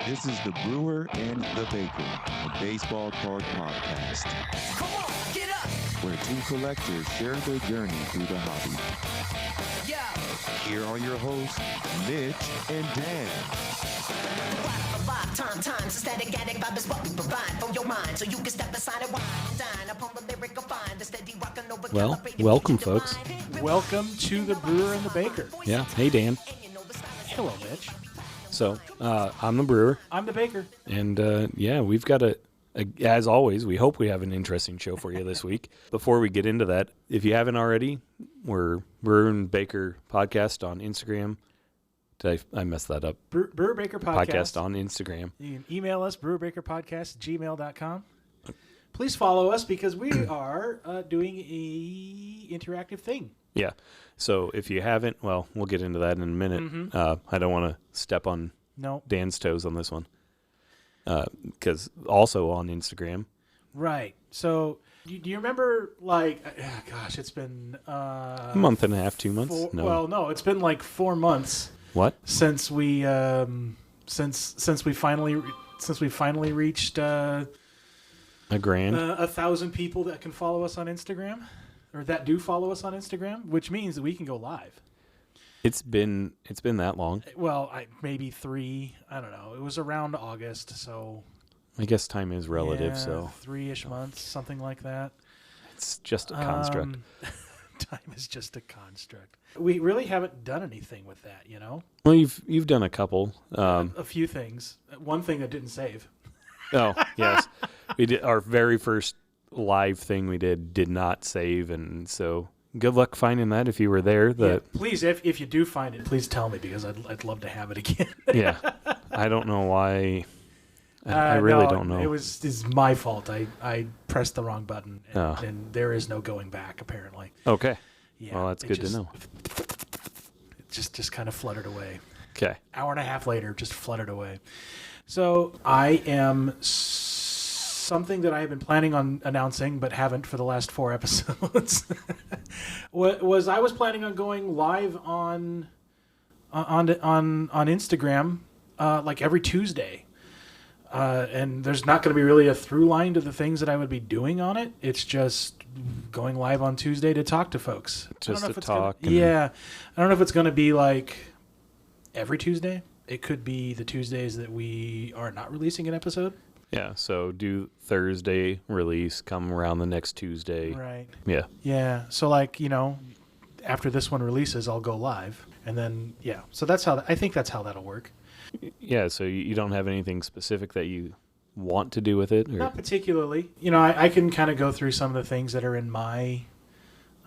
This is the Brewer and the Baker, a baseball card podcast, Come on, get up! where two collectors share their journey through the hobby. Yo! Here are your hosts, Mitch and Dan. Times, static attic vibe is what we provide for your mind, so you can step aside and wine and dine upon the lyrical find, the steady rockin' over. Well, welcome, folks. Welcome to the Brewer and the Baker. Yeah. Hey, Dan. Hello, Mitch. So, I'm the brewer, I'm the baker. and we've got as always, we hope we have an interesting show for you this week. Before we get into that, if you haven't already, we're Brewer and Baker Podcast on Instagram. Did I messed that up? Brewer Baker Podcast. Podcast on Instagram. You can email us, brewerbakerpodcast@gmail.com. Please follow us because we are doing a interactive thing. Yeah. So if you haven't, well, we'll get into that in a minute. I don't want to step on No. Dan's toes on this one. Because also on Instagram. Right. So, do you remember, like, gosh, it's been... A month and a half, 2 months? No, it's been like 4 months What? since we since we finally reached A grand? 1,000 people that can follow us on Instagram, or that do follow us on Instagram, which means that we can go live. It's been that long. Well, maybe 3. I don't know. It was around August, so I guess time is relative, yeah, so 3-ish months, something like that. it's just a construct. Time is just a construct. We really haven't done anything with that, you know. Well, you've done a couple. A few things. One thing that didn't save. Oh, yes. We did our very first live thing we did not save, and so good luck finding that if you were there. Yeah, please, if you do find it, please tell me because I'd love to have it again. Yeah. I don't know why. I really don't know. It's my fault. I pressed the wrong button, and, Oh. and there is no going back, apparently. Okay. Yeah, Well, that's it good just- to know. It just kind of fluttered away. Okay. Hour and a half later, just fluttered away. So I am something that I have been planning on announcing, but haven't for the last 4 episodes. I was planning on going live on Instagram, like every Tuesday. And there's not going to be really a through line to the things that I would be doing on it. It's just going live on Tuesday to talk to folks. Just to it's talk. yeah. I don't know if it's going to be like every Tuesday. It could be the Tuesdays that we are not releasing an episode. Yeah, so do Thursday release, come around the next Tuesday. Right. Yeah. Yeah. So, like, you know, after this one releases, I'll go live. And then, yeah. So I think that's how that'll work. Yeah, so you don't have anything specific that you want to do with it? Or? Not particularly. You know, I can kind of go through some of the things that are in my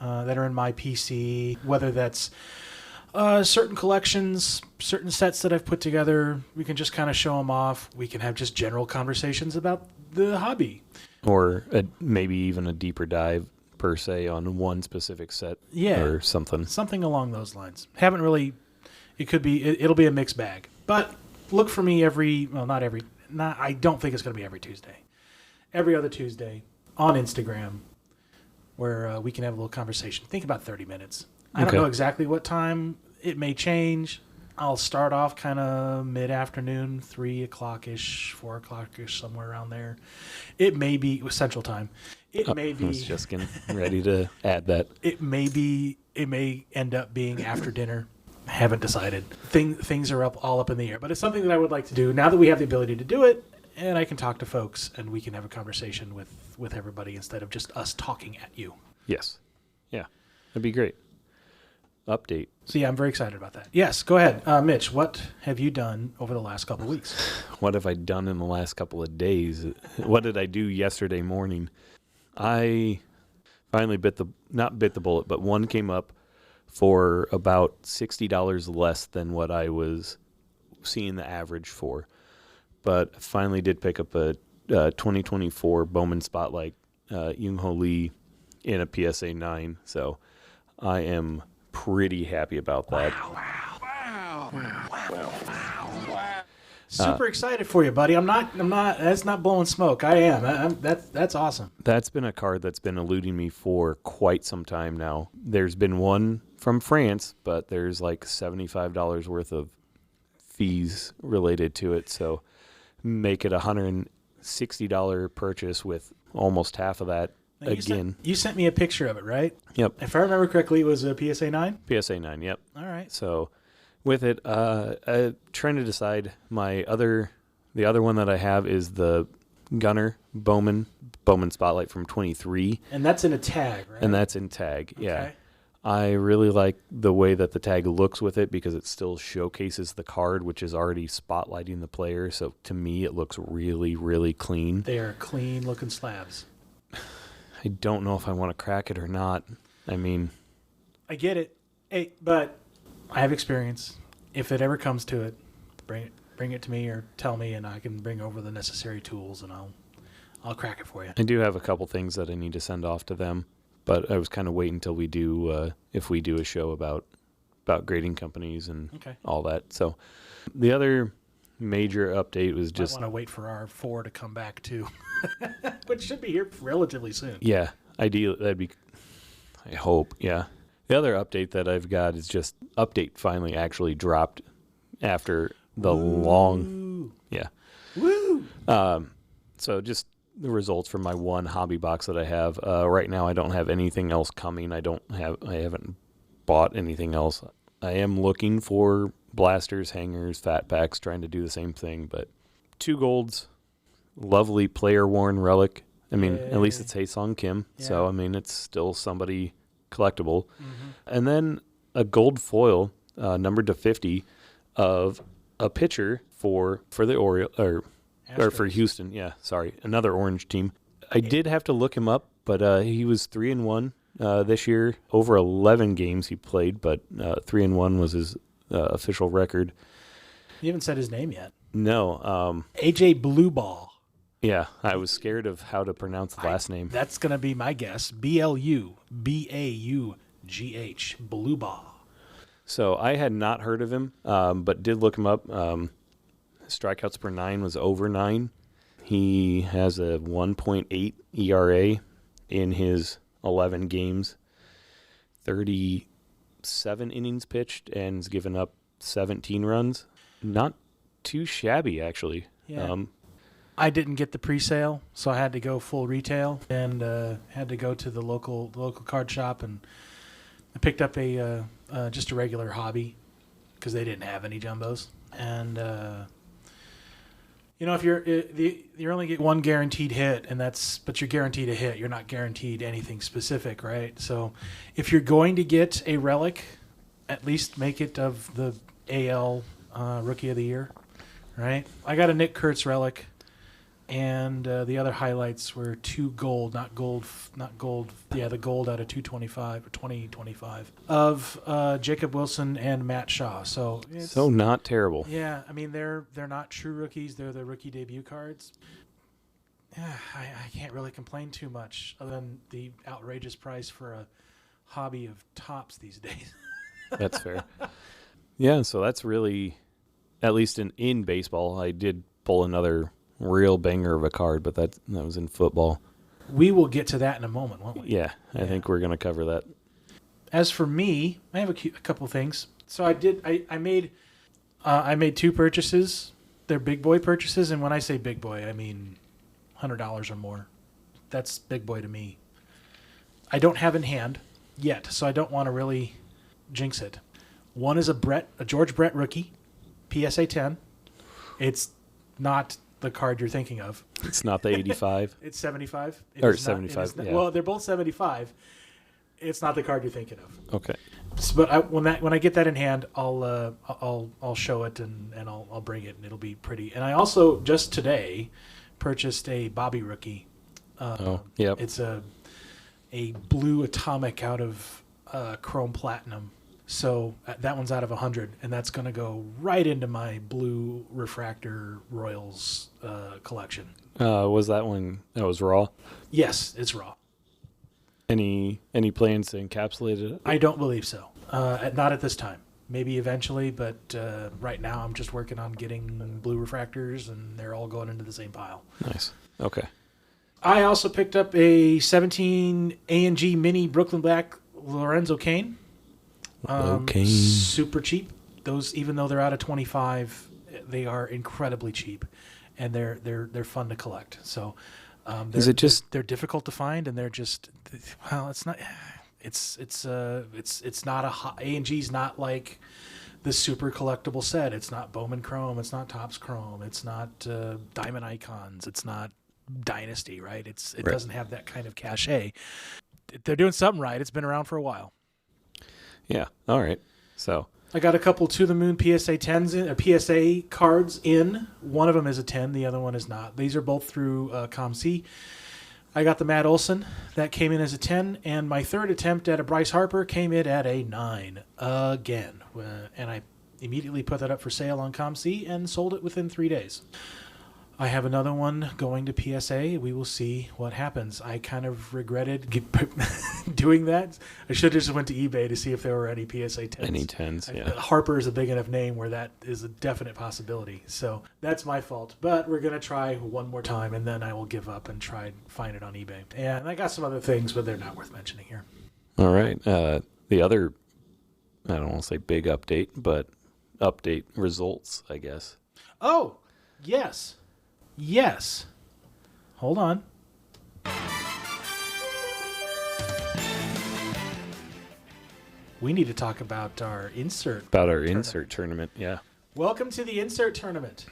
PC, whether that's certain collections, certain sets that I've put together. We can just kind of show them off. We can have just general conversations about the hobby. Or maybe even a deeper dive, per se, on one specific set or something. Something along those lines. Haven't really... It'll be a mixed bag. But look for me I don't think it's going to be every Tuesday. Every other Tuesday on Instagram, where we can have a little conversation. Think about 30 minutes. I don't know exactly what time. It may change. I'll start off kind of mid-afternoon, 3 o'clock-ish, 4 o'clock-ish, somewhere around there. It may be Central Time. It may be... I was just getting ready to add that. It may end up being after dinner. Haven't decided. Things are all up in the air, but it's something that I would like to do now that we have the ability to do it, and I can talk to folks, and we can have a conversation with everybody instead of just us talking at you. Yes. Yeah. That'd be great. Update. So yeah, I'm very excited about that. Yes, go ahead. Mitch, what have you done over the last couple of weeks? What have I done in the last couple of days? What did I do yesterday morning? I finally not bit the bullet, but one came up for about $60 less than what I was seeing the average for. But finally did pick up a 2024 Bowman Spotlight Young-Ho Lee in a PSA 9. So I am pretty happy about that. Wow. Super excited for you, buddy. I'm not. That's not blowing smoke. I am. That's awesome. That's been a card that's been eluding me for quite some time now. There's been one from France, but there's like $75 worth of fees related to it. So make it a $160 purchase with almost half of that Now, again. you sent me a picture of it, right? Yep. If I remember correctly, it was a PSA 9. PSA 9, yep. All right. So with it, trying to decide the other one that I have is the Gunner Bowman Spotlight from 23. And that's in a tag, right? And that's in tag, yeah. Okay. I really like the way that the tag looks with it because it still showcases the card, which is already spotlighting the player. So to me, it looks really, really clean. They are clean looking slabs. I don't know if I want to crack it or not. I mean, I get it. Hey, but I have experience. If it ever comes to it, bring it to me or tell me, and I can bring over the necessary tools, and I'll crack it for you. I do have a couple things that I need to send off to them, but I was kind of waiting until we do, if we do a show about grading companies and all that. So the other major update was just... I want to wait for our 4 to come back too, which should be here relatively soon. Yeah, ideally, that'd be... I hope, yeah. The other update that I've got is just Update finally actually dropped after the long... Yeah. Woo! So just the results from my one hobby box that I have. Right now I don't have anything else coming. I haven't bought anything else. I am looking for blasters, hangers, fat packs, trying to do the same thing, but 2 golds, lovely player worn relic. I mean, at least it's Haesung Kim, so I mean it's still somebody collectible. And then a gold foil, numbered to 50, of a pitcher for the Orioles or for Houston. Yeah, sorry, another orange team. I did have to look him up, but he was 3-1 this year. Over 11 games he played, but 3-1 was his official record. You haven't said his name yet. No. AJ Blueball. Yeah, I was scared of how to pronounce the last name. That's going to be my guess. BLUBAUGH. Blueball. So I had not heard of him, but did look him up. Strikeouts per 9 was over 9. He has a 1.8 ERA in his 11 games, 37 innings pitched, and has given up 17 runs. Not too shabby, actually. Yeah. I didn't get the pre-sale, so I had to go full retail and had to go to the local card shop, and I picked up just a regular hobby because they didn't have any jumbos. And if you only get one guaranteed hit, but you're guaranteed a hit. You're not guaranteed anything specific, right? So if you're going to get a relic, at least make it of the AL Rookie of the Year, right? I got a Nick Kurtz relic. And the other highlights were 2 gold, not gold. Yeah, the gold out of 225 or 2025 of Jacob Wilson and Matt Shaw. So not terrible. Yeah, I mean they're not true rookies. They're the rookie debut cards. Yeah, I can't really complain too much other than the outrageous price for a hobby of tops these days. That's fair. Yeah, so that's really, at least in baseball, I did pull another real banger of a card, but that was in football. We will get to that in a moment, won't we? Yeah, I think we're going to cover that. As for me, I have a couple things. So I made 2 purchases. They're big boy purchases, and when I say big boy, I mean $100 or more. That's big boy to me. I don't have in hand yet, so I don't want to really jinx it. One is a George Brett rookie, PSA 10. It's not the card you're thinking of. It's not the 85. It's 75. Or 75. Yeah. Well, they're both 75. It's not the card you're thinking of. Okay. But when I get that in hand, I'll show it and I'll bring it, and it'll be pretty. And I also just today purchased a Bobby rookie. Yep. It's a blue atomic out of chrome platinum. So that one's out of 100, and that's going to go right into my blue refractor Royals collection. Was that one that was raw? Yes, it's raw. Any plans to encapsulate it? I don't believe so. Not at this time. maybe eventually, but right now I'm just working on getting blue refractors, and they're all going into the same pile. Nice. Okay. I also picked up a 17 A&G Mini Brooklyn Black Lorenzo Kane. Okay. Super cheap. Those, even though they're out of 25, they are incredibly cheap, and they're fun to collect. So, Is it just they're difficult to find, and they're just, well, it's not. It's not A&G's not like the super collectible set. It's not Bowman Chrome. It's not Topps Chrome. It's not Diamond Icons. It's not Dynasty, right? It Right. doesn't have that kind of cachet. They're doing something right. It's been around for a while. Yeah. All right. So I got a couple To The Moon PSA 10s in, PSA cards in. One of them is a 10. The other one is not. These are both through ComC. I got the Matt Olson. That came in as a 10. And my third attempt at a Bryce Harper came in at a 9 again. And I immediately put that up for sale on ComC and sold it within 3 days. I have another one going to PSA. We will see what happens. I kind of regretted doing that. I should have just went to eBay to see if there were any PSA 10s. any 10s, yeah. Harper is a big enough name where that is a definite possibility. So that's my fault. But we're going to try one more time, and then I will give up and try and find it on eBay. And I got some other things, but they're not worth mentioning here. All right. The other, I don't want to say big update, but update results, I guess. Oh, yes. Yes. Hold on. We need to talk about our insert. About our insert tournament, yeah. Welcome to the insert tournament.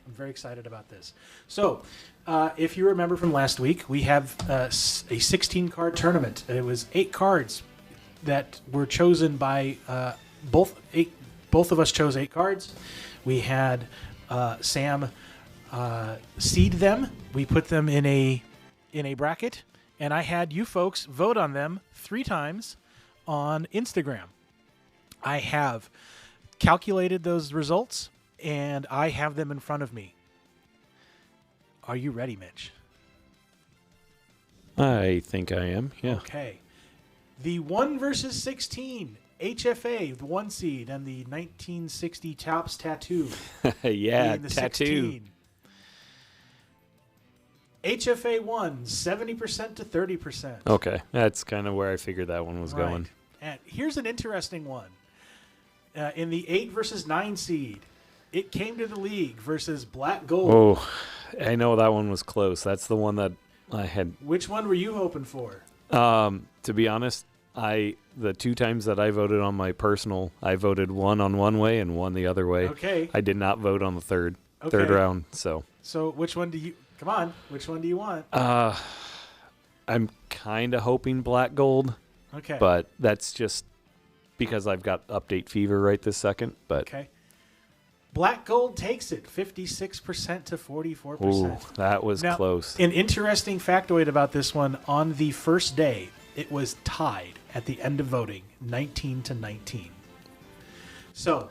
I'm very excited about this. So, if you remember from last week, we have a 16-card tournament. It was 8 cards that were chosen by both of us chose 8 cards. We had Sam seed them. We put them in a bracket, and I had you folks vote on them 3 times on Instagram. I have calculated those results, and I have them in front of me. Are you ready, Mitch? I think I am, yeah. Okay. The 1 versus 16 HFA, the 1 seed, and the 1960 Topps Tattoo. Yeah, being the tattoo. 16. HFA 1, 70% to 30%. Okay, that's kind of where I figured that one was going. And here's an interesting one. In the 8 versus 9 seed, It Came to the League versus Black Gold. Oh, I know that one was close. That's the one that I had. Which one were you hoping for? To be honest, the 2 times that I voted on my personal, I voted one on one way and one the other way. Okay. I did not vote on the third Okay. round. So which one do you? Come on, which one do you want? I'm kind of hoping Black Gold, Okay. but that's just because I've got update fever right this second. But Okay. Black Gold takes it 56% to 44%. ooh, that was Now, close. An interesting factoid about this one: on the first day, it was tied at the end of voting, 19 to 19. So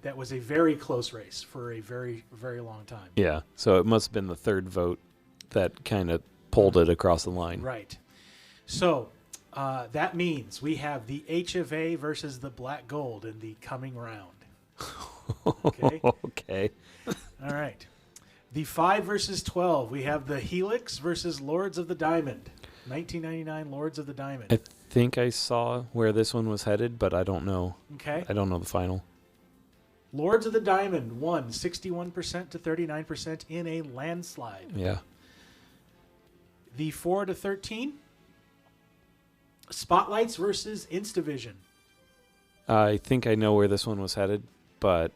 that was a very close race for a very, very long time. Yeah, so it must have been the third vote that kind of pulled it across the line. Right. So that means we have the H of A versus the Black Gold in the coming round. Okay. Okay. All right. The 5 versus 12, we have the Helix versus Lords of the Diamond. 1999 Lords of the Diamond. I think I saw where this one was headed, but I don't know. Okay. I don't know the final. Lords of the Diamond won 61% to 39% in a landslide. Yeah. The 4 to 13, Spotlights versus Instavision. I think I know where this one was headed, but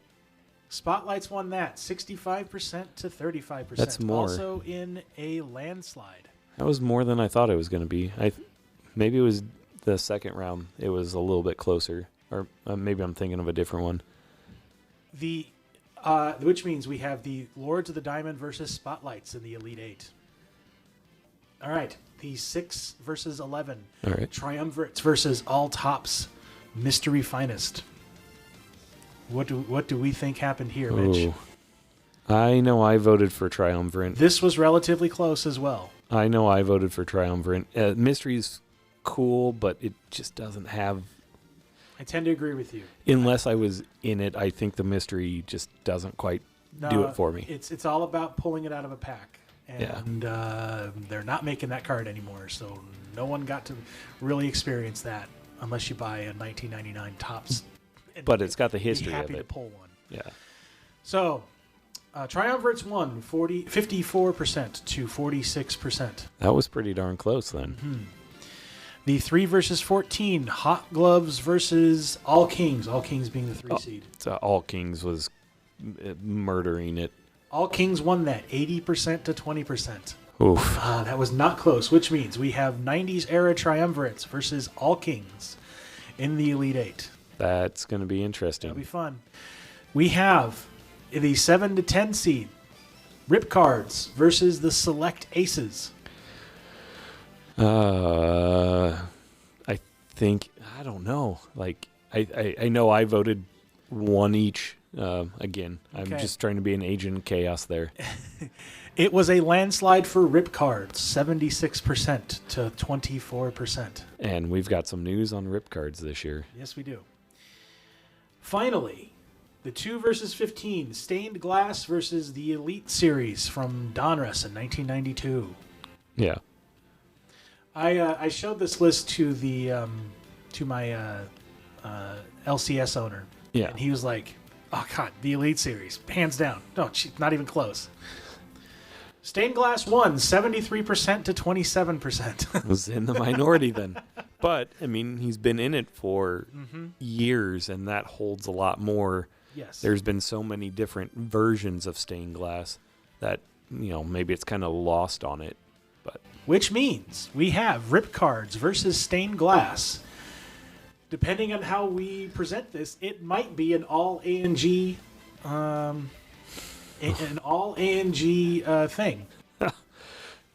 Spotlights won that 65% to 35%. That's more. Also in a landslide. that was more than I thought it was going to be. Maybe it was the second round. It was a little bit closer, or maybe I'm thinking of a different one. Which means we have the Lords of the Diamond versus Spotlights in the Elite 8. All right, the 6 versus 11. All right. Triumvirates versus All Tops Mystery Finest. What do we think happened here, Mitch? Ooh. I know I voted for Triumvirate. This was relatively close as well. I know I voted for Triumvirate. Mystery's cool, but it just doesn't have I tend to agree with you. Unless I was in it, I think the mystery just doesn't quite do it for me. It's all about pulling it out of a pack. Yeah. And they're not making that card anymore, so no one got to really experience that unless you buy a 1999 Topps. and But it's got the be history happy of to it. pull one. Yeah. So, Triumvirates won 54% to 46%. That was pretty darn close then. Mm-hmm. The 3 versus 14, Hot Gloves versus All Kings. All Kings being the 3 seed. So All Kings was murdering it. All Kings won that 80% to 20%. Oof. That was not close, which means we have 90s era Triumvirates versus All Kings in the Elite Eight. That's going to be That'll interesting. be fun. We have the 7 to 10 seed, Rip Cards versus the Select Aces. I think, I don't know. Like, I know I voted one each. Again, I'm Okay. just trying to be an agent of chaos there. It was a landslide for Rip Cards, 76% to 24%. And we've got some news on rip cards this year. Yes, we do. Finally, the 2 versus 15, Stained Glass versus the Elite Series from Donruss in 1992. Yeah. I showed this list to the to my LCS owner. Yeah. And he was like, "Oh God, the Elite Series, hands down. No, not even close." Stained Glass won 73% to 27%. Was in the minority then. But, I mean, he's been in it for years, and that holds a lot more. Yes. There's been so many different versions of stained glass that, maybe it's kind of lost on it. But Which means we have Rip Cards versus Stained Glass. Depending on how we present this, it might be an all ANG, an all ANG thing.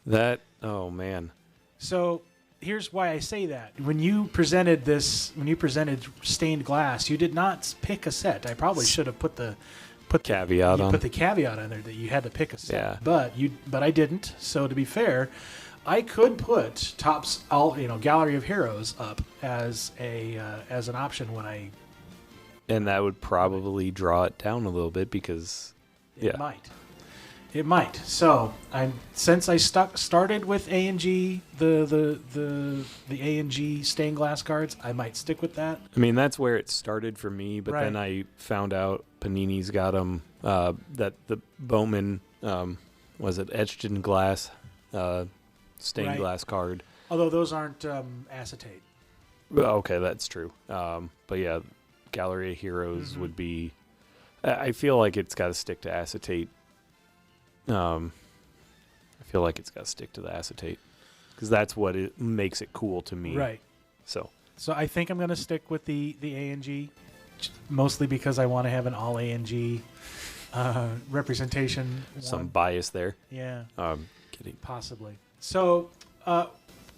that, oh man. So here's why I say that. When you presented Stained Glass, you did not pick a set. I probably should have put the Caveat on. Put the caveat on there that you had to pick a set. Yeah. But I didn't. So to be fair, I could put Topps Gallery of Heroes up as an option when I And that would probably draw it down a little bit because, It might. So since I started with ANG, the ANG stained glass cards, I might stick with that. I mean, that's where it started for me. But Right. then I found out Panini's got them, that the Bowman, was it etched in glass, stained Right. glass card. Although those aren't acetate. Well, okay, that's true. But yeah, Gallery of Heroes would be. I feel like it's got to stick to acetate. I feel like it's got to stick to the acetate because that's what it makes it cool to me. Right. So So I think I'm going to stick with the ANG, mostly because I want to have an all ANG representation. some one. bias there. Yeah. Kidding. Possibly. So,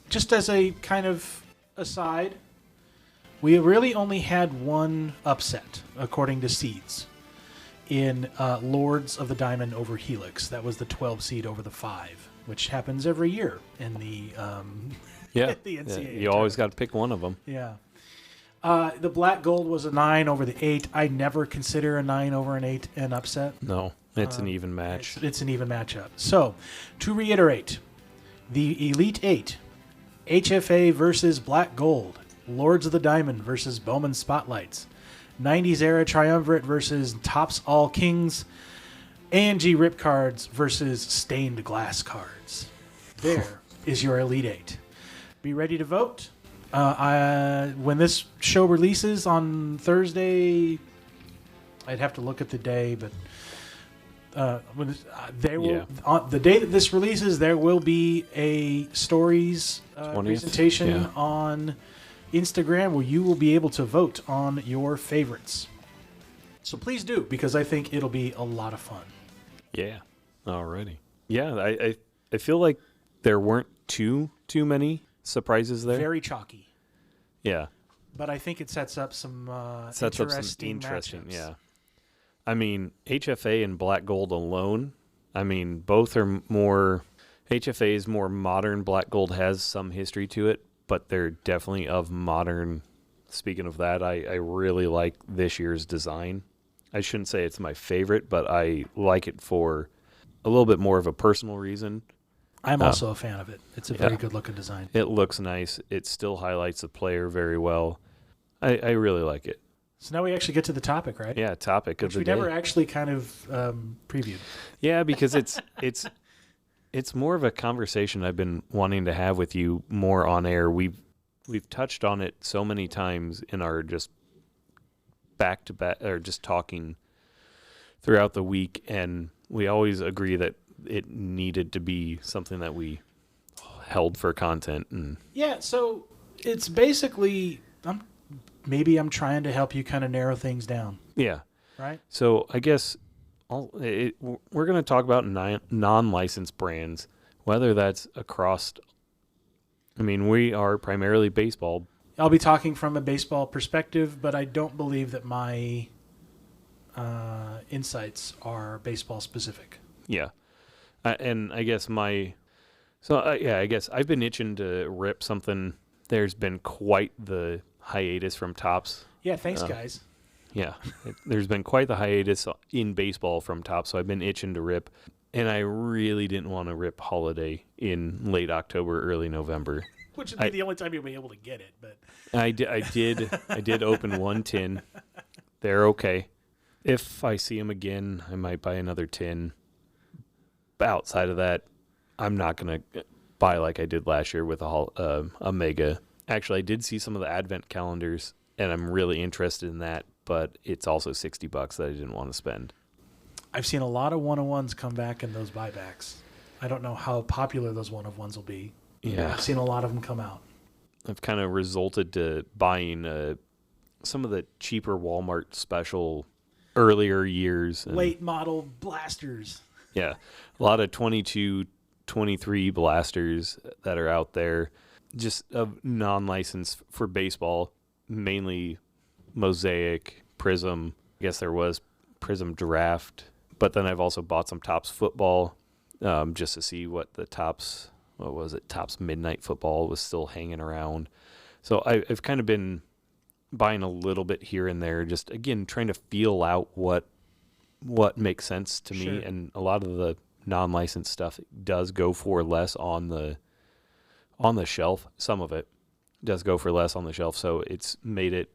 just as a kind of aside, we really only had one upset, according to seeds, in Lords of the Diamond over Helix. That was the 12 seed over the 5, which happens every year in the Yeah. the NCAA You always got to pick one of them. yeah. The Black Gold was a 9 over the 8. I never consider a 9 over an 8 an upset. No, it's an even match. It's an even matchup. So, to reiterate, the Elite 8, HFA versus Black Gold, Lords of the Diamond versus Bowman Spotlights, 90s era Triumvirate versus Topps All Kings, ANG Rip Cards versus Stained Glass Cards. There is your Elite 8. Be ready to vote. When this show releases on Thursday, I'd have to look at the day, but on the day that this releases, there will be a stories 20th? presentation Yeah. on Instagram where you will be able to vote on your favorites. So please do, because I think it'll be a lot of fun. Yeah. Alrighty. Yeah, I feel like there weren't too many surprises there. Very chalky, Yeah. but I think it sets up some Sets up some interesting. Yeah. I mean, HFA and Black Gold alone, I mean, both are more. HFA is more modern. Black Gold has some history to it, but they're definitely of modern speaking of that, I really like this year's design. I shouldn't say it's my favorite, but I like it for a little bit more of a personal reason. I'm also a fan of it. It's a very good looking design. It looks nice. It still highlights the player very well. I really like it. So now we actually get to the topic, right? Yeah, topic Which of we the day. never actually kind of previewed. Yeah, because it's more of a conversation I've been wanting to have with you more on air. We've touched on it so many times in our just back to back or just talking throughout the week, and we always agree that it needed to be something that we held for content. And Yeah, so it's basically maybe I'm trying to help you kind of narrow things down, yeah, right? so I guess we're going to talk about non-licensed brands, whether that's across. I mean, we are primarily baseball. I'll be talking from a baseball perspective, but I don't believe that my insights are baseball specific. Yeah. And I guess I guess I've been itching to rip something. There's been quite the hiatus from Topps. Yeah, thanks, guys. Yeah. There's been quite the hiatus in baseball from Topps, so I've been itching to rip. And I really didn't want to rip Holiday in late October, early November. Which would be the only time you'll be able to get it. But I did open one tin. They're okay. If I see them again, I might buy another tin. But outside of that, I'm not going to buy like I did last year with a Mega. Actually, I did see some of the advent calendars, and I'm really interested in that, but it's also $60 that I didn't want to spend. I've seen a lot of one-of-ones come back in those buybacks. I don't know how popular those one-of-ones will be. Yeah. I've seen a lot of them come out. I've kind of resulted to buying some of the cheaper Walmart special earlier years. And, Late model blasters. yeah, a lot of 22, 23 blasters that are out there, just of non-licensed for baseball, mainly Mosaic, Prism. I guess there was Prism Draft, but then I've also bought some Topps football just to see what the Topps, what was it, Topps Midnight Football was still hanging around. So I've kind of been buying a little bit here and there, just again trying to feel out what makes sense to Sure. me. And a lot of the non-licensed stuff does go for less on the shelf. Some of it does go for less on the shelf, so it's made it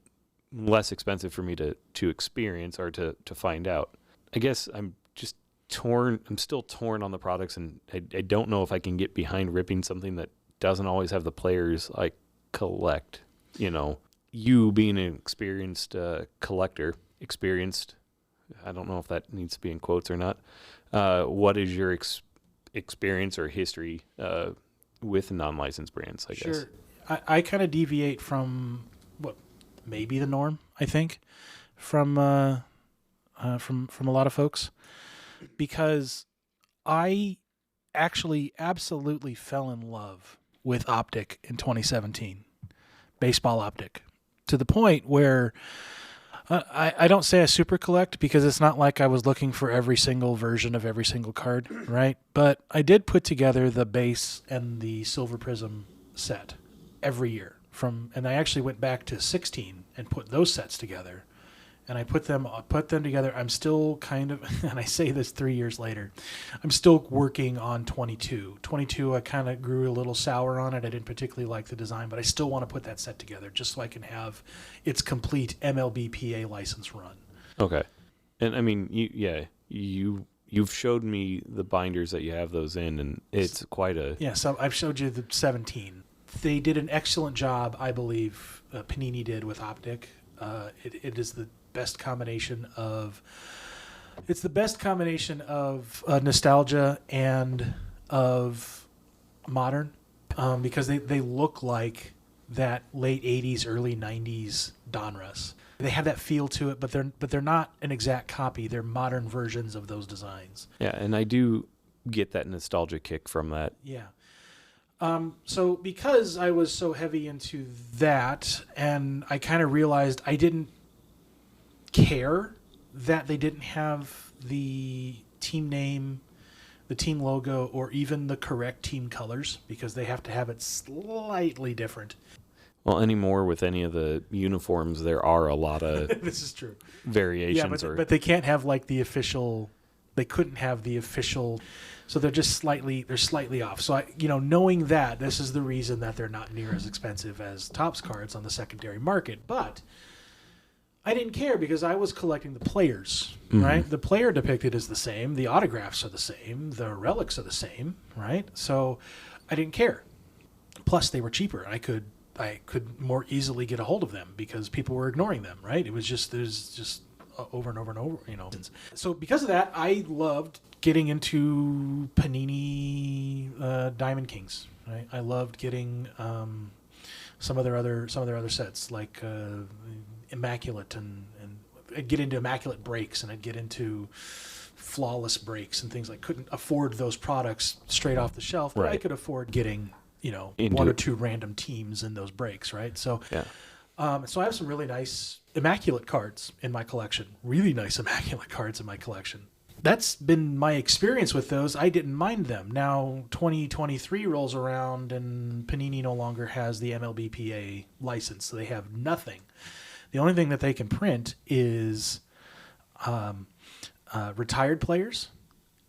less expensive for me to experience or to find out. I guess I'm just torn. I'm still torn on the products, and I don't know if I can get behind ripping something that doesn't always have the players I collect. You know, you being an experienced collector, I don't know if that needs to be in quotes or not. What is your experience or history with non-licensed brands, I guess? Sure. I kind of deviate from what may be the norm, I think, from a lot of folks, because I actually absolutely fell in love with Optic in 2017, baseball Optic, to the point where I don't say I super collect, because it's not like I was looking for every single version of every single card, right? But I did put together the base and the Silver Prism set every year and I actually went back to 16 and put those sets together, and I put them together. I'm still kind of, and I say this 3 years later, I'm still working on 22. 22, I kind of grew a little sour on it. I didn't particularly like the design, but I still want to put that set together just so I can have its complete MLBPA license run. Okay. And I mean, you've showed me the binders that you have those in, and it's quite a... Yeah, so I've showed you the 17. They did an excellent job, I believe, Panini did with Optic. It is the best combination of... It's the best combination of nostalgia and of modern, because they look like that late 80s, early 90s Donruss. They have that feel to it, but they're not an exact copy. They're modern versions of those designs. Yeah, and I do get that nostalgia kick from that. Yeah. So because I was so heavy into that, and I kind of realized I didn't care that they didn't have the team name, the team logo, or even the correct team colors, because they have to have it slightly different. Well, anymore with any of the uniforms, there are a lot of This is true. variations. Yeah, but they can't have like the official. They couldn't have the official, so they're slightly off. So knowing that, this is the reason that they're not near as expensive as Topps cards on the secondary market. But I didn't care because I was collecting the players, right? The player depicted is the same, the autographs are the same, the relics are the same, right? So I didn't care. Plus, they were cheaper. I could more easily get a hold of them because people were ignoring them, right? There's just over and over and over, So because of that, I loved getting into Panini Diamond Kings. Right? I loved getting some of their other sets like Immaculate and I'd get into Immaculate breaks and I'd get into flawless breaks and things like couldn't afford those products straight off the shelf, but I Right. could afford getting Into one or it. two random teams in those breaks, right? So Yeah. so I have some really nice Immaculate cards in my collection. Really nice Immaculate cards in my collection. That's been my experience with those. I didn't mind them. Now 2023 rolls around and Panini no longer has the MLBPA license, so they have nothing. The only thing that they can print is retired players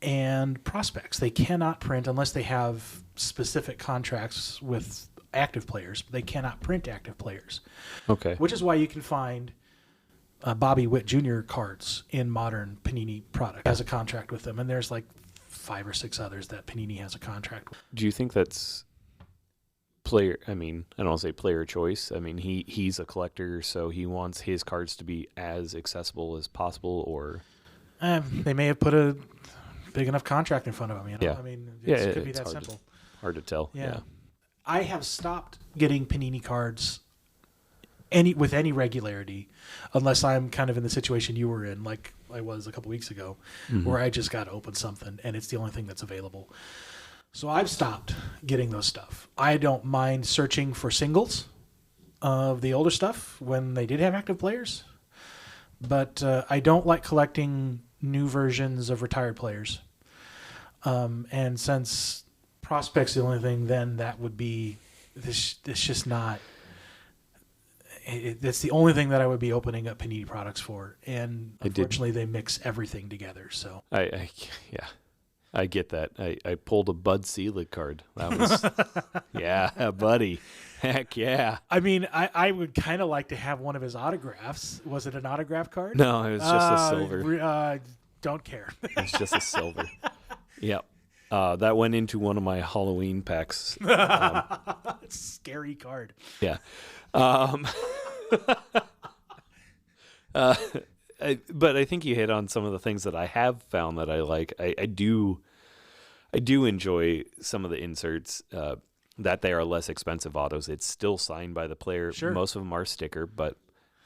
and prospects. They cannot print unless they have specific contracts with active players. They cannot print active players. Okay. Which is why you can find Bobby Witt Jr. cards in modern Panini product. Has a contract with them, and there's like 5 or 6 others that Panini has a contract with. Do you think that's player? I mean, I don't want to say player choice. I mean, he's a collector, so he wants his cards to be as accessible as possible. Or They may have put a big enough contract in front of them. Yeah. I mean, Yeah, could be it's that hard to- simple. hard to tell. Yeah. I have stopped getting Panini cards with any regularity, unless I'm kind of in the situation you were in, like I was a couple weeks ago, where I just got to open something and it's the only thing that's available. So I've stopped getting those stuff. I don't mind searching for singles of the older stuff when they did have active players, but I don't like collecting new versions of retired players. And since prospects the only thing, then that would be this just not. That's the only thing that I would be opening up Panini products for, and unfortunately, they mix everything together. So I get that. I pulled a Bud Selig card. That was yeah, buddy. Heck yeah. I mean, I would kind of like to have one of his autographs. Was it an autograph card? No, it was just a silver. Don't care. It's just a silver. Yep. That went into one of my Halloween packs. Scary card. Yeah. But I think you hit on some of the things that I have found that I like. I do enjoy some of the inserts that they are less expensive autos. It's still signed by the player. Sure. Most of them are sticker, but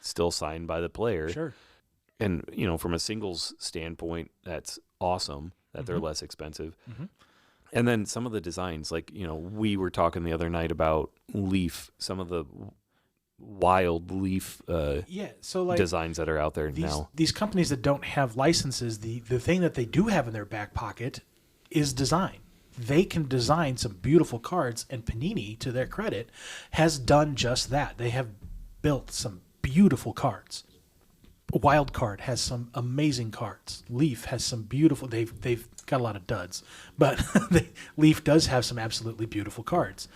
still signed by the player. Sure. And, from a singles standpoint, that's awesome that they're less expensive. Mm-hmm. And then some of the designs, like, we were talking the other night about Leaf, some of the wild Leaf so like designs that are out there now. These companies that don't have licenses, the thing that they do have in their back pocket is design. They can design some beautiful cards, and Panini, to their credit, has done just that. They have built some beautiful cards. Wild Card has some amazing cards. Leaf has some beautiful. They've got a lot of duds, but Leaf does have some absolutely beautiful cards.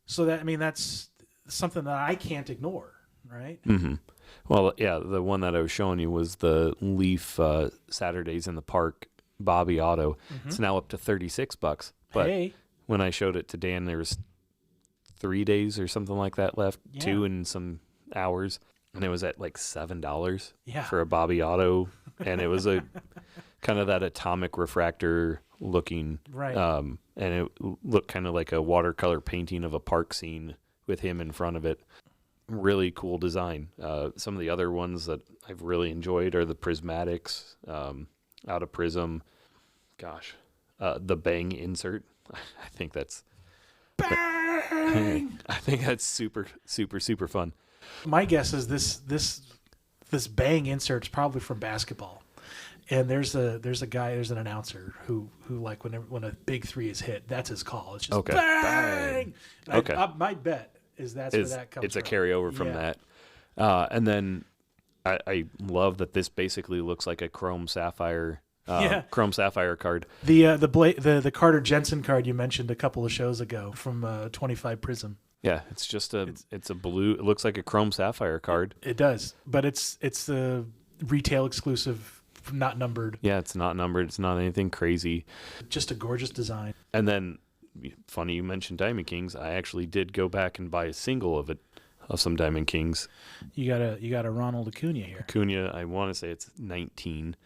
So that's something that I can't ignore, right? Mm-hmm. Well, yeah, the one that I was showing you was the Leaf Saturdays in the Park Bobby Auto. Mm-hmm. It's now up to $36. But when I showed it to Dan, there was 3 days or something like that left, 2 and some hours. And it was at like $7 for a Bobby Auto. And it was a kind of that atomic refractor looking. Right. And it looked kind of like a watercolor painting of a park scene with him in front of it. Really cool design. Some of the other ones that I've really enjoyed are the Prismatics, out of Prism. Gosh, the Bang insert. I think that's Bang! I think that's super, super, super fun. My guess is this Bang insert's probably from basketball, and there's an announcer who like when a big three is hit, that's his call. It's just bang. Okay. I might bet That's where that comes it's a from. carryover from Yeah. that. And then I love that this basically looks like a Chrome Sapphire Chrome Sapphire card. The Carter Jensen card you mentioned a couple of shows ago from 25 Prism. Yeah, it's just it's a blue. It looks like a Chrome Sapphire card. It does, but it's the retail exclusive, not numbered. Yeah, it's not numbered. It's not anything crazy. Just a gorgeous design. And then, funny you mentioned Diamond Kings. I actually did go back and buy a single of some Diamond Kings. You got a Ronald Acuna here. Acuna, I want to say it's 19,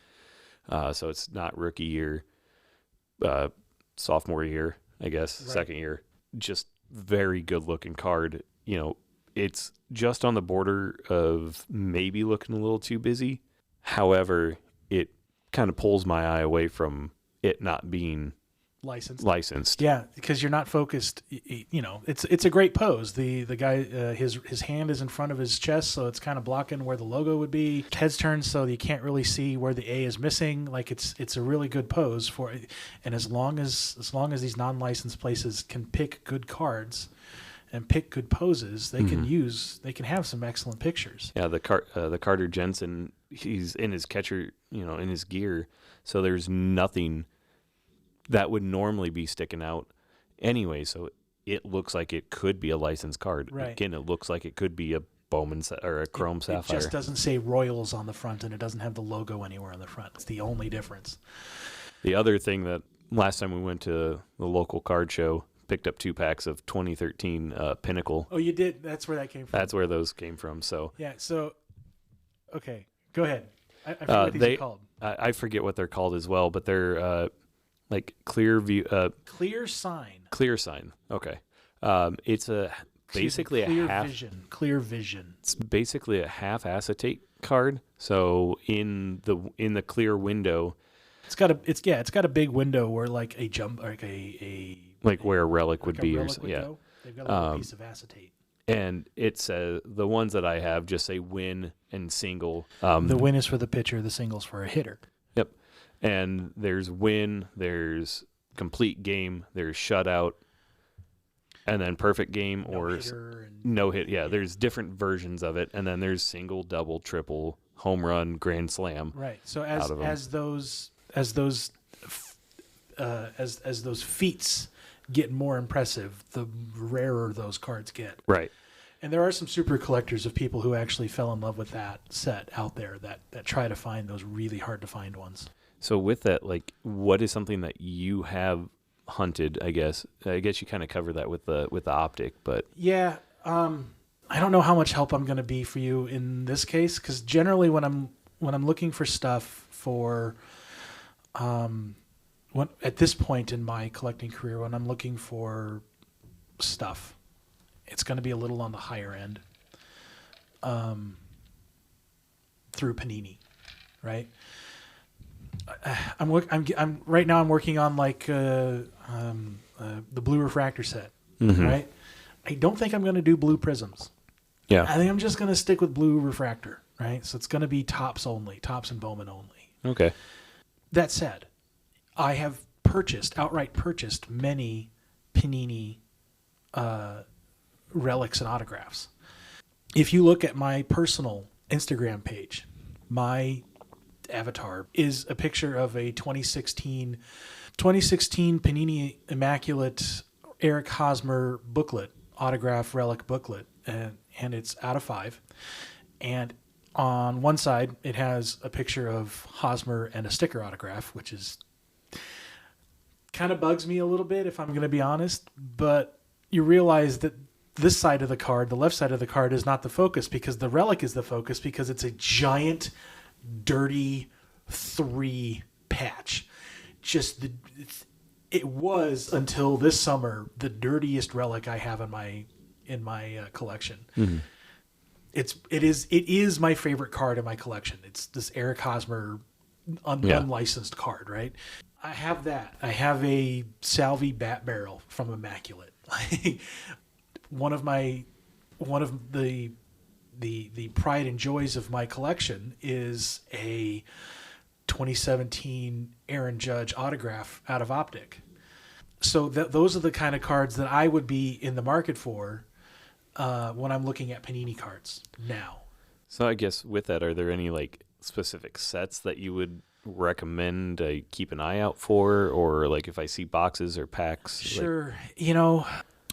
so it's not rookie year, sophomore year, I guess, Right. second year. Just very good looking card. It's just on the border of maybe looking a little too busy. However, it kind of pulls my eye away from it not being licensed. Yeah, because you're not focused. It's a great pose. The guy, his hand is in front of his chest, so it's kind of blocking where the logo would be. Head's turned so you can't really see where the A is missing. Like it's a really good pose for it. And as long as these non-licensed places can pick good cards and pick good poses, they can have some excellent pictures. Yeah, the Carter Jensen, he's in his catcher, in his gear, so there's nothing that would normally be sticking out anyway. So it looks like it could be a licensed card. Right. Again, it looks like it could be a Bowman or a Chrome Sapphire. It just doesn't say Royals on the front, and it doesn't have the logo anywhere on the front. It's the only difference. The other thing that last time we went to the local card show, picked up 2 packs of 2013 Pinnacle. Oh, you did? That's where that came from. That's where those came from. So Yeah, so, okay, go ahead. I forget what these are called. I forget what they're called as well, but they're like Clear View. Clear Sign. Clear Sign. Okay. It's basically Clear Vision. It's basically a half acetate card. So in the clear window, It's got a big window where like a jump, like where a relic would be, relic would go. They've got a little piece of acetate. And it's the ones that I have just say win and single. The win is for the pitcher. The single's for a hitter. Yep. And there's win, there's complete game, there's shutout, and then perfect game or no hit. Yeah, there's different versions of it, and then there's single, double, triple, home run, grand slam. Right. So as out of those feats get more impressive, the rarer those cards get. Right. And there are some super collectors of people who actually fell in love with that set out there that try to find those really hard to find ones. So with that, like, what is something that you have hunted? I guess you kind of cover that with the optic, but yeah, I don't know how much help I'm going to be for you in this case, because generally when I'm looking for stuff for, at this point in my collecting career, when I'm looking for stuff, it's going to be a little on the higher end, through Panini, right? I'm right now. I'm working on like the blue refractor set, right? I don't think I'm going to do blue prisms. yeah, I think I'm just going to stick with blue refractor, right? So it's going to be tops only, tops and Bowman only. okay, That said, I have outright purchased many Panini relics and autographs. If you look at my personal Instagram page, my avatar is a picture of a 2016 Panini Immaculate Eric Hosmer booklet, autograph relic booklet, and it's out of 5. And on one side, it has a picture of Hosmer and a sticker autograph, which is kind of bugs me a little bit, if I'm going to be honest. But you realize that this side of the card, the left side of the card, is not the focus, because the relic is the focus, because it's a giant, dirty 3 patch. It was until this summer the dirtiest relic I have in my collection. Mm-hmm. It is my favorite card in my collection. It's this Eric Hosmer unlicensed card, right? I have that. I have a Salvi Bat Barrel from Immaculate. one of the pride and joys of my collection is a 2017 Aaron Judge autograph out of Optic. So those are the kind of cards that I would be in the market for, when I'm looking at Panini cards now. So I guess with that, are there any like specific sets that you would recommend I keep an eye out for, or like if I see boxes or packs? Sure.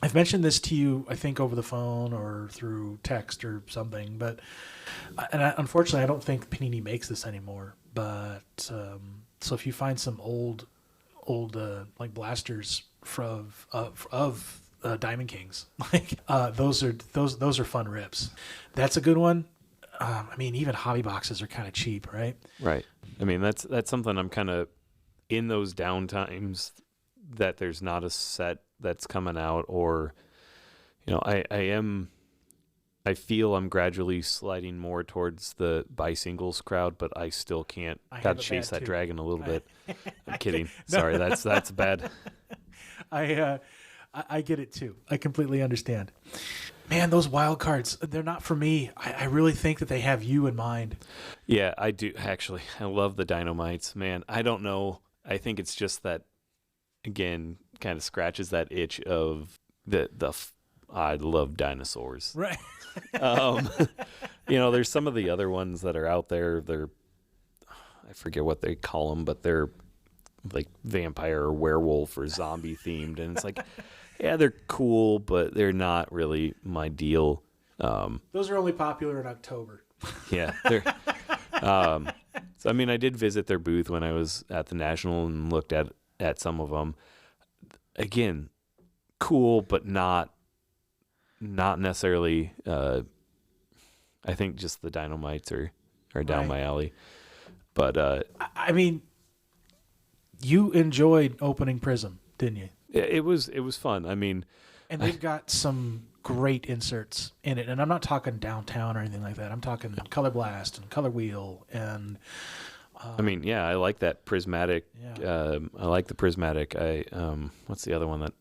I've mentioned this to you, I think, over the phone or through text or something, but unfortunately, I don't think Panini makes this anymore. But so if you find some old like blasters of Diamond Kings, like those are fun rips. That's a good one. I mean, even hobby boxes are kind of cheap, right? Right. I mean, that's something I'm kind of in those downtimes that there's not a set that's coming out, or I feel I'm gradually sliding more towards the buy singles crowd, but I still can't. Got to chase that dragon a little bit. I'm kidding. Sorry, that's bad. I get it too. I completely understand. Man, those wild cards, they're not for me. I really think that they have you in mind. Yeah, I do. Actually, I love the Dynamites. Man, I don't know. I think it's just that, again, kind of scratches that itch of I love dinosaurs. Right. There's some of the other ones that are out there. I forget what they call them, but they're like vampire or werewolf or zombie themed. And it's like, yeah, they're cool, but they're not really my deal. Those are only popular in October. Yeah. They're, so, I mean, I did visit their booth when I was at the National and looked at some of them. Again, cool, but not necessarily. I think just the Dynamites are down my alley. But I mean, you enjoyed opening Prism, didn't you? it was fun. I mean, and they've got some great inserts in it. And I'm not talking downtown or anything like that. I'm talking Color Blast and Color Wheel and. I mean, yeah, I like that prismatic. Yeah. I like the prismatic. What's the other one that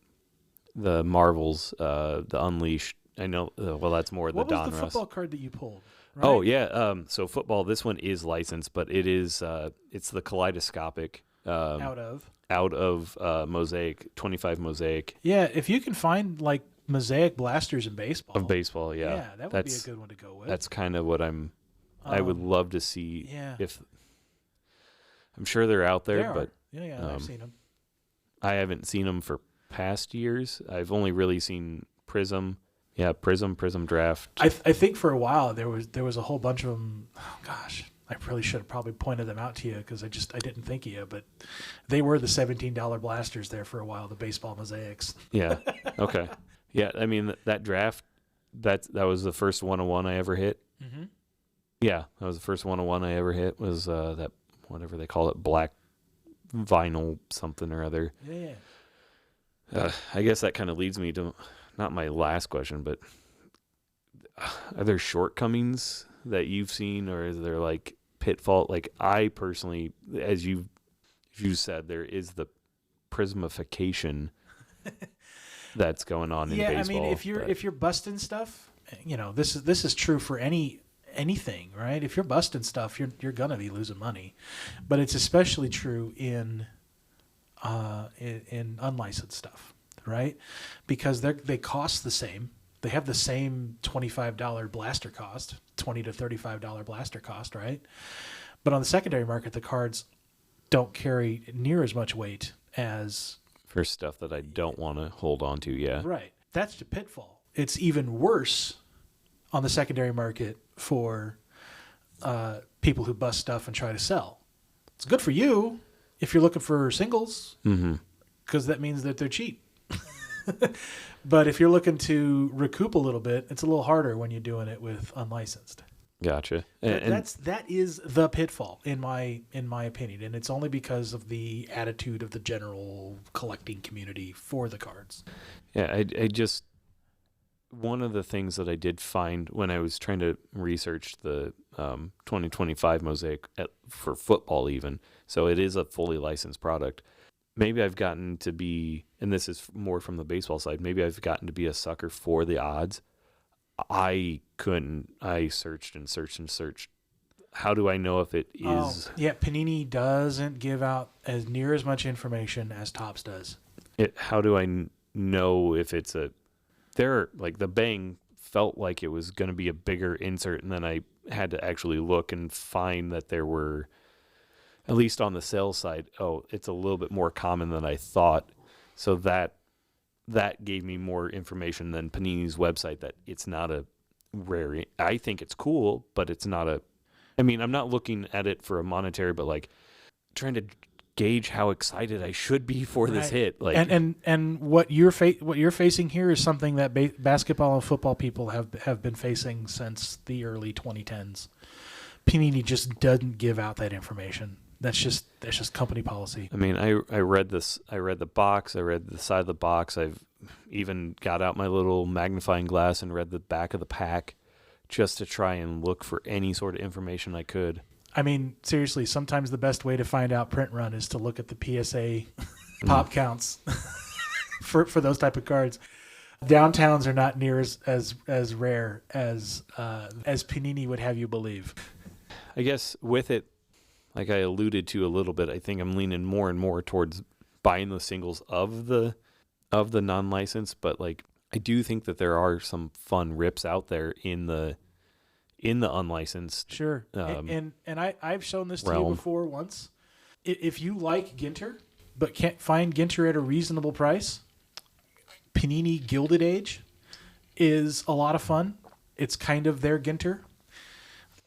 the Marvels, the Unleashed? I know. Well, that's more the Donruss. What was the football card that you pulled? Right? Oh yeah. So football. This one is licensed, but it is. It's the kaleidoscopic. Out of Mosaic 25 Mosaic. Yeah, if you can find like Mosaic blasters in baseball. Of baseball, yeah. Yeah, that would be a good one to go with. That's kind of what I would love to see. Yeah. If I'm sure they're out there, but yeah, I've seen them. I haven't seen them for past years. I've only really seen Prism. Yeah, Prism Draft. I think for a while there was a whole bunch of them. Oh gosh, I really should have probably pointed them out to you because I didn't think of you, but they were the $17 blasters there for a while, the baseball mosaics. Yeah. Okay. Yeah, I mean that draft. That was the first 101 I ever hit. Mm-hmm. Yeah, that was the first 101 I ever hit. Was that whatever they call it, black vinyl something or other. Yeah. I guess that kind of leads me to not my last question, but are there shortcomings that you've seen, or is there like pitfall? Like I personally, as you said, there is the prismification that's going on in baseball. Yeah, I mean, if you're busting stuff, this is true for anything, right? If you're busting stuff, you're gonna be losing money, but it's especially true in unlicensed stuff, right? Because they cost the same. They have the same $25 blaster cost, $20 to $35 blaster cost, right? But on the secondary market, the cards don't carry near as much weight as for stuff that I don't want to hold on to. Yeah, right. That's the pitfall. It's even worse on the secondary market for people who bust stuff and try to sell. It's good for you if you're looking for singles, because that means that they're cheap. But if you're looking to recoup a little bit, it's a little harder when you're doing it with unlicensed. Gotcha. That is the pitfall in my opinion, and it's only because of the attitude of the general collecting community for the cards. Yeah, I just one of the things that I did find when I was trying to research the 2025 Mosaic for football, even so, it is a fully licensed product. Maybe I've gotten to be, and this is more from the baseball side, maybe I've gotten to be a sucker for the odds. I searched and searched and searched. How do I know if it is? Yeah, Panini doesn't give out as near as much information as Topps does. How do I know if it's there are like the Bang felt like it was going to be a bigger insert, and then I had to actually look and find that there were, at least on the sales side, it's a little bit more common than I thought. So that gave me more information than Panini's website, that it's not a rare. I think it's cool, but it's not a. I mean, I'm not looking at it for a monetary, but like trying to gauge how excited I should be for this hit. Like, and what you're facing here is something that basketball and football people have been facing since the early 2010s. Panini just doesn't give out that information. That's just company policy. I mean, I read this. I read the box. I read the side of the box. I've even got out my little magnifying glass and read the back of the pack, just to try and look for any sort of information I could. I mean, seriously, sometimes the best way to find out print run is to look at the PSA pop counts for those type of cards. Downtowns are not near as rare as Panini would have you believe. I guess with it, like I alluded to a little bit, I think I'm leaning more and more towards buying the singles of the non-licensed, but like I do think that there are some fun rips out there in the unlicensed. Sure. And I've shown this to realm. you before once. If you like Ginter but can't find Ginter at a reasonable price, Panini Gilded Age is a lot of fun. It's kind of their Ginter.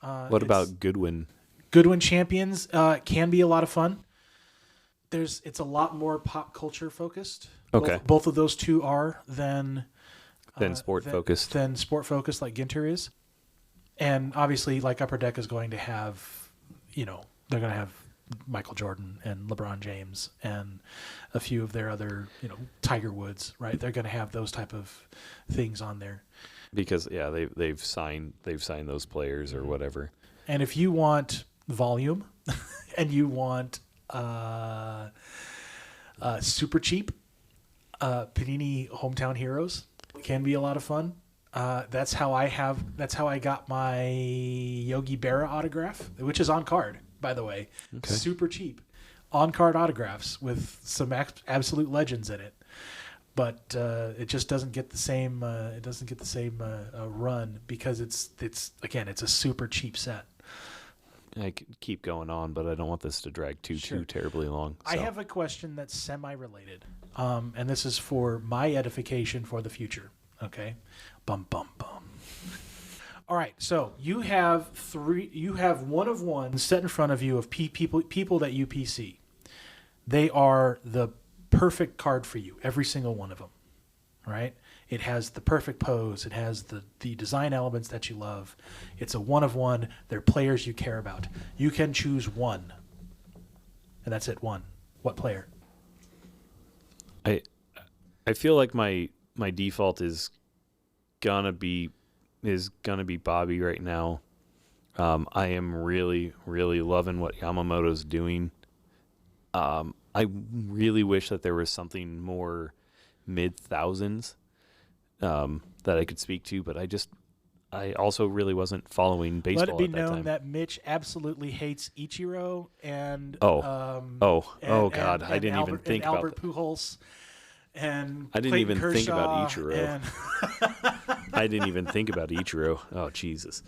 What about Goodwin? Goodwin Champions can be a lot of fun. It's a lot more pop culture focused. Okay. Both of those two are than Sport focused. Than sport focused like Ginter is. And obviously, like Upper Deck is going to have, they're going to have Michael Jordan and LeBron James and a few of their other, Tiger Woods, right? They're going to have those type of things on there. Because they've signed those players or whatever. And if you want volume and you want super cheap, Panini Hometown Heroes can be a lot of fun. That's how I got my Yogi Berra autograph, which is on card, by the way. Okay. Super cheap, on card autographs with some absolute legends in it. But it just doesn't get the same. It doesn't get the same run because it's a super cheap set. I could keep going on, but I don't want this to drag too terribly long. So. I have a question that's semi-related, and this is for my edification for the future. Okay, bum bum bum. All right, so you have one of one set in front of you of people that you PC. They are the perfect card for you, every single one of them, right? It has the perfect pose. It has the design elements that you love. It's a one of one. They're players you care about. You can choose one, and that's it. One. What player? I feel like my default is gonna be Bobby right now. I am really, really loving what Yamamoto's doing. I really wish that there was something more mid-thousands that I could speak to, but I also really wasn't following baseball at that time. Let it be known that Mitch absolutely hates Ichiro and God, I didn't even think about Albert Pujols and I didn't Clayton even think about Kershaw Ichiro. I didn't even think about Ichiro. Oh, Jesus.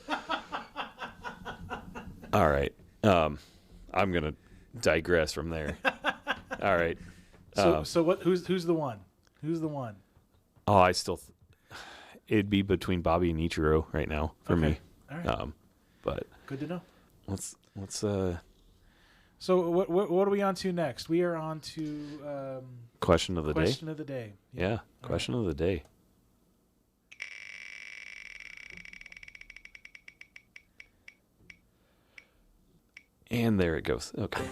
All right. I'm going to digress from there. All right. So what? Who's the one? Who's the one? Oh, I still. It'd be between Bobby and Ichiro right now for me. All right. But good to know. Let's. So what are we on to next? We are on to question of the day. Question of the day. Yeah. Question of the day. And there it goes. Okay.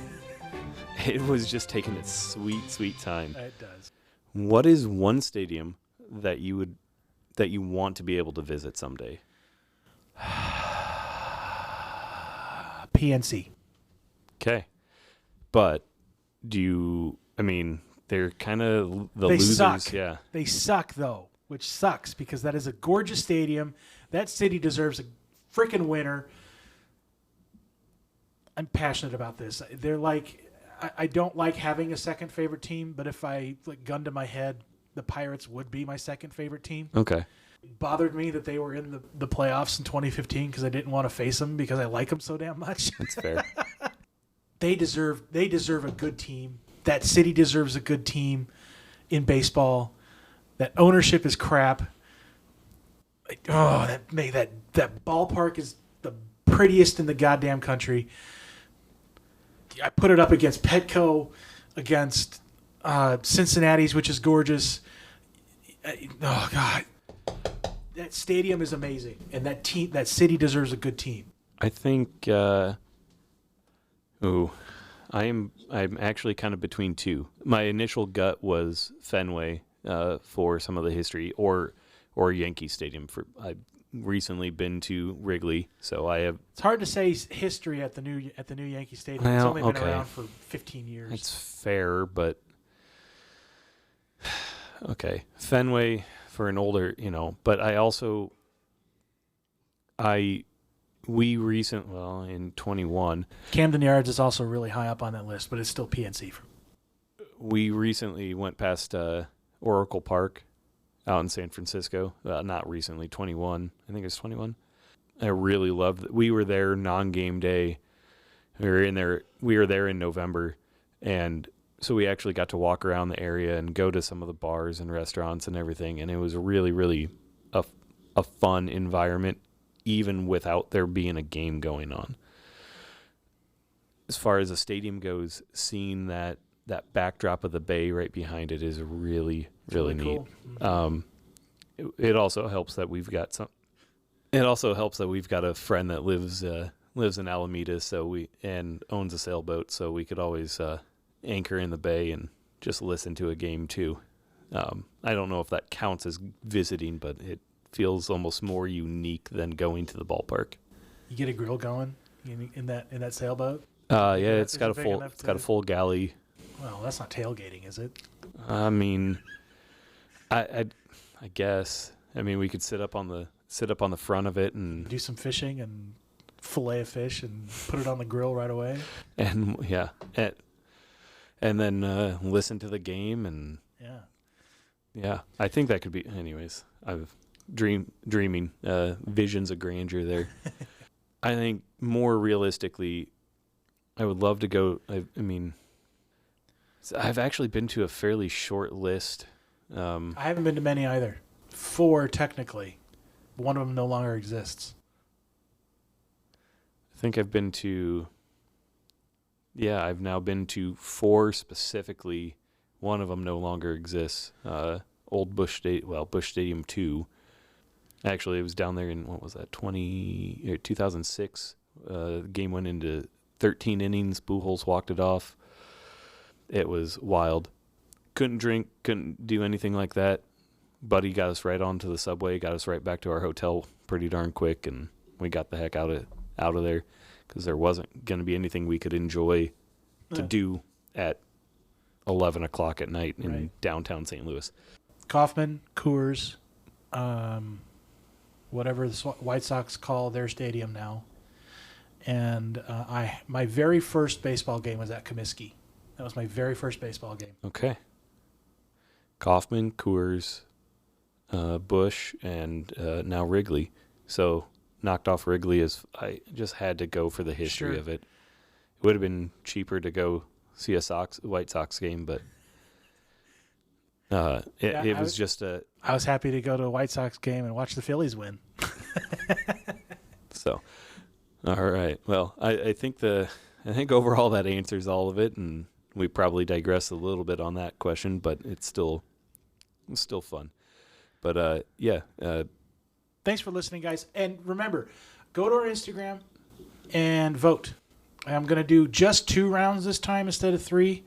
It was just taking its sweet, sweet time. It does. What is one stadium that you want to be able to visit someday? PNC. Okay. But they're kind of the losers. Suck. Yeah. They suck, though, which sucks because that is a gorgeous stadium. That city deserves a freaking winner. I'm passionate about this. They're like, I don't like having a second favorite team, but if I gun to my head, the Pirates would be my second favorite team. Okay. It bothered me that they were in the playoffs in 2015 because I didn't want to face them because I like them so damn much. That's fair. They deserve a good team. That city deserves a good team in baseball. That ownership is crap. That ballpark is the prettiest in the goddamn country. I put it up against Petco, against Cincinnati's, which is gorgeous. Oh God, that stadium is amazing, and that city deserves a good team. I think. I'm actually kind of between two. My initial gut was Fenway for some of the history, or Yankee Stadium. I've recently been to Wrigley, so I have. It's hard to say history at the new Yankee Stadium. It's Well, only been okay. around for 15 years. It's fair, but okay, Fenway for an older, But I also, in 21, Camden Yards is also really high up on that list, but it's still PNC. we recently went past Oracle Park out in San Francisco. Not recently, 21. I think it was 21. I really loved it. We were there non-game day. We were there in November, and so we actually got to walk around the area and go to some of the bars and restaurants and everything, and it was really, really a fun environment, even without there being a game going on. As far as the stadium goes, seeing that backdrop of the bay right behind it is really, really neat. Cool. It also helps that we've got a friend that lives in Alameda, and owns a sailboat, so we could always anchor in the bay and just listen to a game too. I don't know if that counts as visiting, but it feels almost more unique than going to the ballpark. You get a grill going in that sailboat. Yeah, Is it's got it big enough got a full galley. Well, that's not tailgating, is it? I mean, I guess. I mean, we could sit up on the front of it and Do some fishing and fillet a fish and put it on the grill right away. and then listen to the game, and Yeah. I think that could be. Anyways, I've dreaming visions of grandeur there. I think more realistically, I would love to go. I mean, I've actually been to a fairly short list. I haven't been to many either. 4 technically. One of them no longer exists. I think I've been to. Yeah, I've now been to 4 specifically. One of them no longer exists. Old Busch Stadium 2. Actually, it was down there in, what was that, 2006. The game went into 13 innings. Pujols walked it off. It was wild. Couldn't drink, couldn't do anything like that. Buddy got us right onto the subway, got us right back to our hotel pretty darn quick, and we got the heck out of there because there wasn't going to be anything we could enjoy to do at 11 o'clock at night in downtown St. Louis. Kauffman, Coors, whatever the White Sox call their stadium now. And my very first baseball game was at Comiskey. That was my very first baseball game. Okay. Kauffman, Coors, Busch, and now Wrigley. So knocked off Wrigley as I just had to go for the history of it. It would have been cheaper to go see a White Sox game, but it was just a. I was happy to go to a White Sox game and watch the Phillies win. So, all right. Well, I think overall that answers all of it, and we probably digress a little bit on that question, but it's still fun. But Thanks for listening, guys. And remember, go to our Instagram and vote. I'm going to do just 2 rounds this time instead of 3.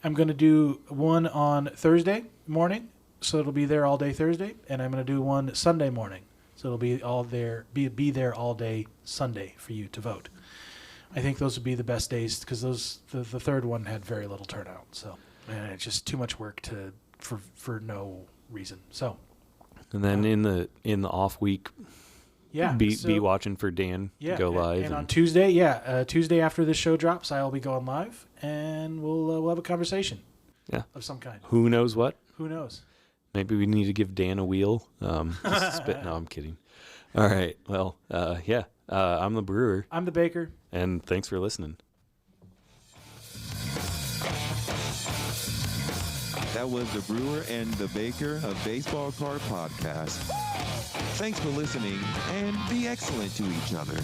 I'm going to do one on Thursday morning, so it'll be there all day Thursday, and I'm going to do one Sunday morning, so it'll be all there, be there all day Sunday for you to vote. I think those would be the best days because the third one had very little turnout, so it's just too much work for no reason. So, and then in the off week, be watching for Dan to go live. And on Tuesday, Tuesday after this show drops, I'll be going live, and we'll have a conversation. Yeah. Of some kind. Who knows what? Who knows? Maybe we need to give Dan a wheel. Just spit. No, I'm kidding. All right. Well, I'm the Brewer, I'm the Baker. and thanks for listening. That was the Brewer and the Baker, a baseball card podcast. Thanks for listening, and be excellent to each other.